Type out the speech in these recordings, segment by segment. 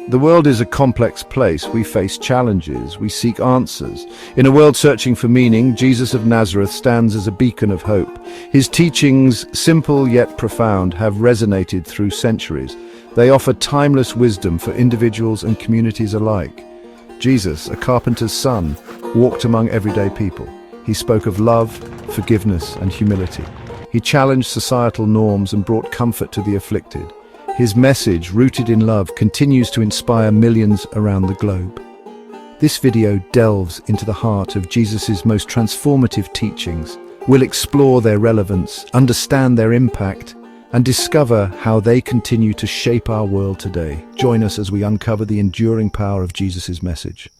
The world is a complex place. We face challenges, we seek answers. In a world searching for meaning, Jesus of Nazareth stands as a beacon of hope. His teachings, simple yet profound, have resonated through centuries. They offer timeless wisdom for individuals and communities alike. Jesus, a carpenter's son, walked among everyday people. He spoke of love, forgiveness, and humility. He challenged societal norms and brought comfort to the afflicted. His message, rooted in love, continues to inspire millions around the globe. This video delves into the heart of Jesus' most transformative teachings. We'll explore their relevance, understand their impact, and discover how they continue to shape our world today. Join us as we uncover the enduring power of Jesus' message.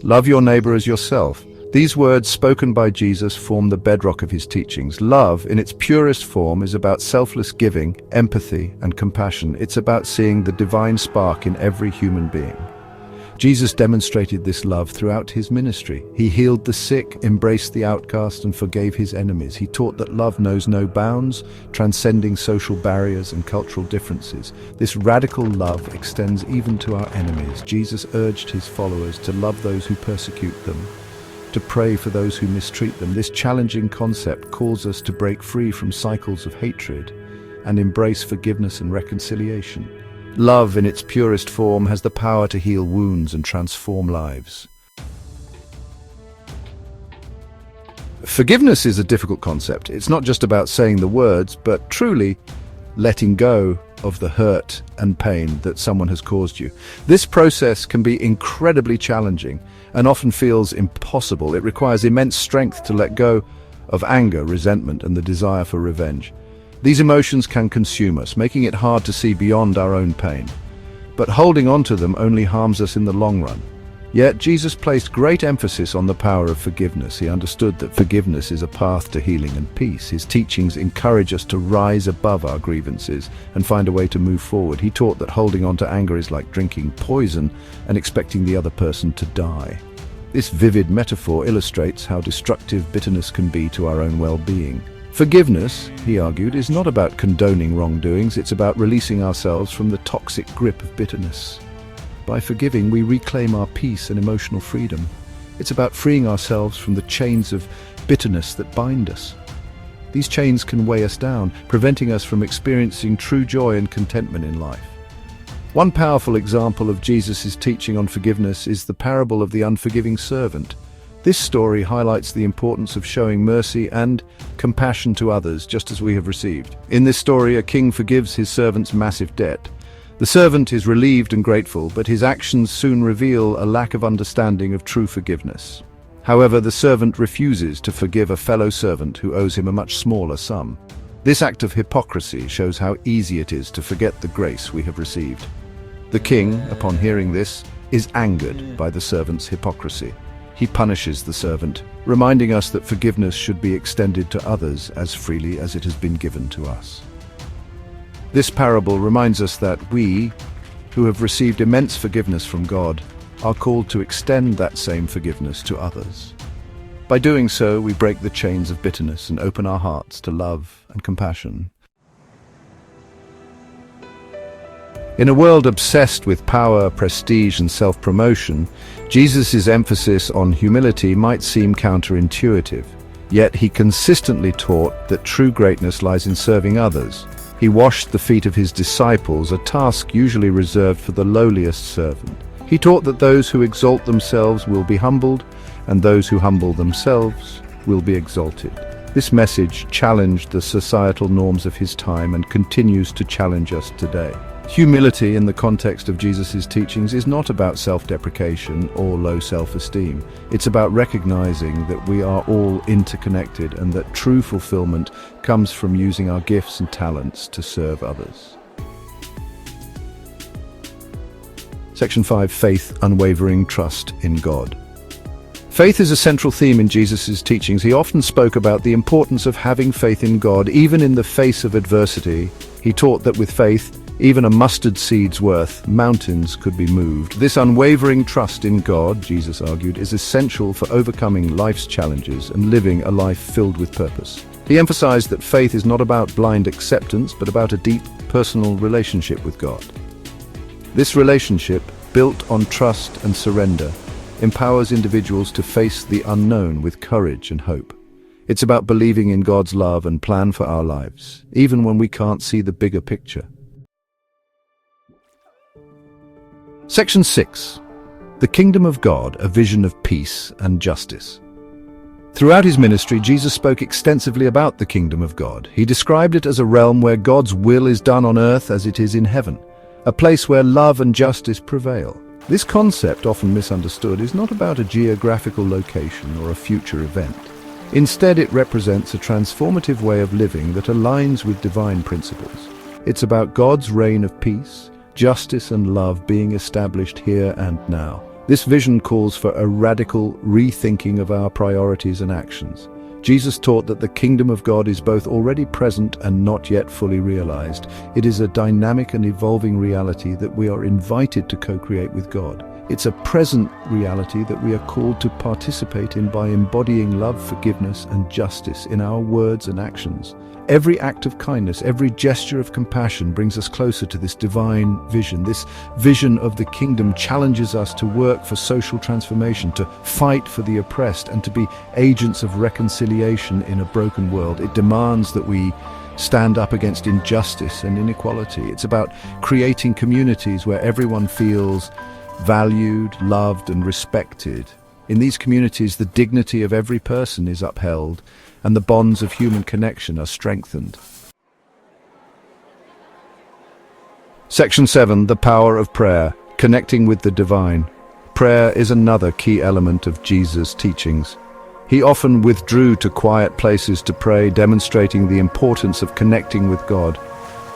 Love your neighbor as yourself. These words spoken by Jesus form the bedrock of his teachings. Love, in its purest form, is about selfless giving, empathy, and compassion. It's about seeing the divine spark in every human being. Jesus demonstrated this love throughout his ministry. He healed the sick, embraced the outcast, and forgave his enemies. He taught that love knows no bounds, transcending social barriers and cultural differences. This radical love extends even to our enemies. Jesus urged his followers to love those who persecute them, to pray for those who mistreat them. This challenging concept calls us to break free from cycles of hatred and embrace forgiveness and reconciliation. Love, in its purest form, has the power to heal wounds and transform lives. Forgiveness is a difficult concept. It's not just about saying the words, but truly letting go of the hurt and pain that someone has caused you. This process can be incredibly challenging and often feels impossible. It requires immense strength to let go of anger, resentment, and the desire for revenge. These emotions can consume us, making it hard to see beyond our own pain. But holding on to them only harms us in the long run. Yet Jesus placed great emphasis on the power of forgiveness. He understood that forgiveness is a path to healing and peace. His teachings encourage us to rise above our grievances and find a way to move forward. He taught that holding on to anger is like drinking poison and expecting the other person to die. This vivid metaphor illustrates how destructive bitterness can be to our own well-being. Forgiveness, he argued, is not about condoning wrongdoings. It's about releasing ourselves from the toxic grip of bitterness. By forgiving, we reclaim our peace and emotional freedom. It's about freeing ourselves from the chains of bitterness that bind us. These chains can weigh us down, preventing us from experiencing true joy and contentment in life. One powerful example of Jesus' teaching on forgiveness is the parable of the unforgiving servant. This story highlights the importance of showing mercy and compassion to others, just as we have received. In this story, a king forgives his servant's massive debt. The servant is relieved and grateful, but his actions soon reveal a lack of understanding of true forgiveness. However, the servant refuses to forgive a fellow servant who owes him a much smaller sum. This act of hypocrisy shows how easy it is to forget the grace we have received. The king, upon hearing this, is angered by the servant's hypocrisy. He punishes the servant, reminding us that forgiveness should be extended to others as freely as it has been given to us. This parable reminds us that we, who have received immense forgiveness from God, are called to extend that same forgiveness to others. By doing so, we break the chains of bitterness and open our hearts to love and compassion. In a world obsessed with power, prestige, and self-promotion, Jesus' emphasis on humility might seem counterintuitive. Yet he consistently taught that true greatness lies in serving others. He washed the feet of his disciples, a task usually reserved for the lowliest servant. He taught that those who exalt themselves will be humbled, and those who humble themselves will be exalted. This message challenged the societal norms of his time and continues to challenge us today. Humility in the context of Jesus' teachings is not about self-deprecation or low self-esteem. It's about recognizing that we are all interconnected and that true fulfillment comes from using our gifts and talents to serve others. Section 5. Faith, unwavering trust in God. Faith is a central theme in Jesus' teachings. He often spoke about the importance of having faith in God, even in the face of adversity. He taught that with faith, even a mustard seed's worth, mountains could be moved. This unwavering trust in God, Jesus argued, is essential for overcoming life's challenges and living a life filled with purpose. He emphasized that faith is not about blind acceptance, but about a deep, personal relationship with God. This relationship, built on trust and surrender, empowers individuals to face the unknown with courage and hope. It's about believing in God's love and plan for our lives, even when we can't see the bigger picture. Section 6. The Kingdom of God, a vision of peace and justice. Throughout his ministry, Jesus spoke extensively about the Kingdom of God. He described it as a realm where God's will is done on earth as it is in heaven, a place where love and justice prevail. This concept, often misunderstood, is not about a geographical location or a future event. Instead, it represents a transformative way of living that aligns with divine principles. It's about God's reign of peace, justice and love being established here and now. This vision calls for a radical rethinking of our priorities and actions. Jesus taught that the kingdom of God is both already present and not yet fully realized. It is a dynamic and evolving reality that we are invited to co-create with God. It's a present reality that we are called to participate in by embodying love, forgiveness, and justice in our words and actions. Every act of kindness, every gesture of compassion brings us closer to this divine vision. This vision of the kingdom challenges us to work for social transformation, to fight for the oppressed, and to be agents of reconciliation in a broken world. It demands that we stand up against injustice and inequality. It's about creating communities where everyone feels valued, loved, and respected. In these communities, the dignity of every person is upheld, and the bonds of human connection are strengthened. Section 7. The power of prayer, connecting with the divine. Prayer is another key element of Jesus' teachings. He often withdrew to quiet places to pray, demonstrating the importance of connecting with God.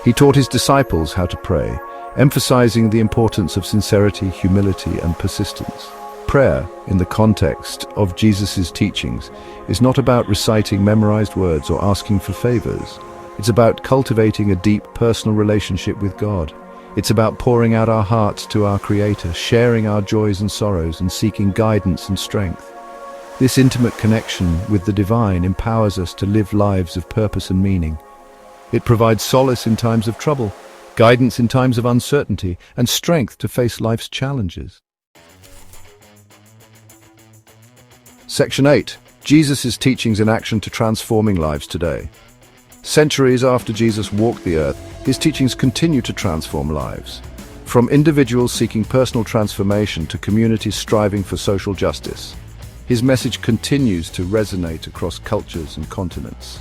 He taught his disciples how to pray, emphasizing the importance of sincerity, humility, and persistence. Prayer, in the context of Jesus' teachings, is not about reciting memorized words or asking for favors. It's about cultivating a deep personal relationship with God. It's about pouring out our hearts to our Creator, sharing our joys and sorrows, and seeking guidance and strength. This intimate connection with the divine empowers us to live lives of purpose and meaning. It provides solace in times of trouble, guidance in times of uncertainty, and strength to face life's challenges. Section 8. Jesus' teachings in action to transforming lives today. Centuries after Jesus walked the earth, his teachings continue to transform lives. From individuals seeking personal transformation to communities striving for social justice, his message continues to resonate across cultures and continents.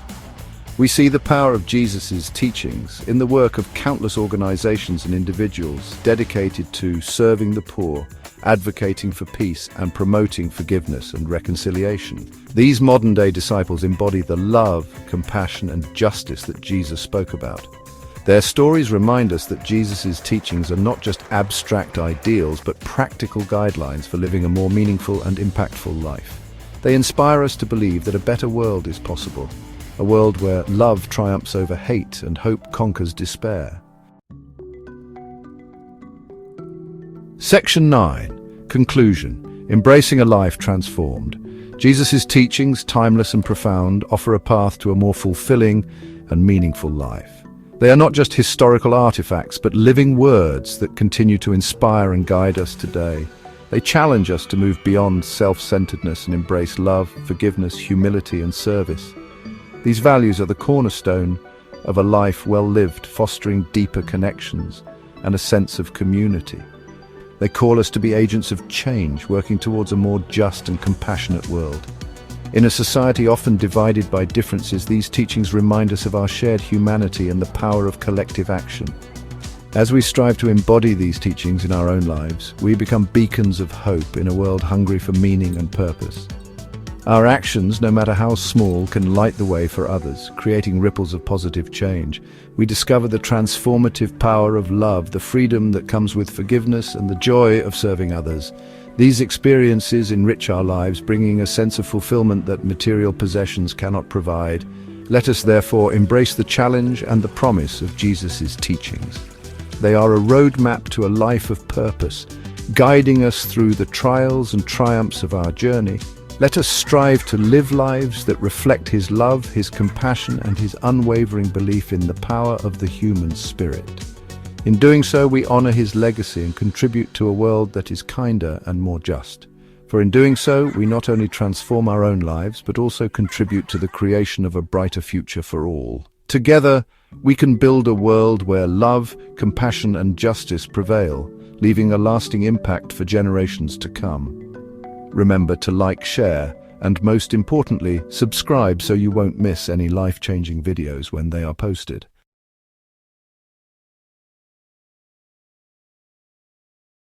We see the power of Jesus' teachings in the work of countless organizations and individuals dedicated to serving the poor, advocating for peace, and promoting forgiveness and reconciliation. These modern-day disciples embody the love, compassion, and justice that Jesus spoke about. Their stories remind us that Jesus' teachings are not just abstract ideals, but practical guidelines for living a more meaningful and impactful life. They inspire us to believe that a better world is possible, a world where love triumphs over hate and hope conquers despair. Section 9. Conclusion. Embracing a life transformed. Jesus' teachings, timeless and profound, offer a path to a more fulfilling and meaningful life. They are not just historical artifacts, but living words that continue to inspire and guide us today. They challenge us to move beyond self-centeredness and embrace love, forgiveness, humility, and service. These values are the cornerstone of a life well lived, fostering deeper connections and a sense of community. They call us to be agents of change, working towards a more just and compassionate world. In a society often divided by differences, these teachings remind us of our shared humanity and the power of collective action. As we strive to embody these teachings in our own lives, we become beacons of hope in a world hungry for meaning and purpose. Our actions, no matter how small, can light the way for others, creating ripples of positive change. We discover the transformative power of love, the freedom that comes with forgiveness, and the joy of serving others. These experiences enrich our lives, bringing a sense of fulfillment that material possessions cannot provide. Let us therefore embrace the challenge and the promise of Jesus' teachings. They are a roadmap to a life of purpose, guiding us through the trials and triumphs of our journey. Let us strive to live lives that reflect his love, his compassion, and his unwavering belief in the power of the human spirit. In doing so, we honor his legacy and contribute to a world that is kinder and more just. For in doing so, we not only transform our own lives, but also contribute to the creation of a brighter future for all. Together, we can build a world where love, compassion, and justice prevail, leaving a lasting impact for generations to come. Remember to like, share, and most importantly, subscribe so you won't miss any life-changing videos when they are posted.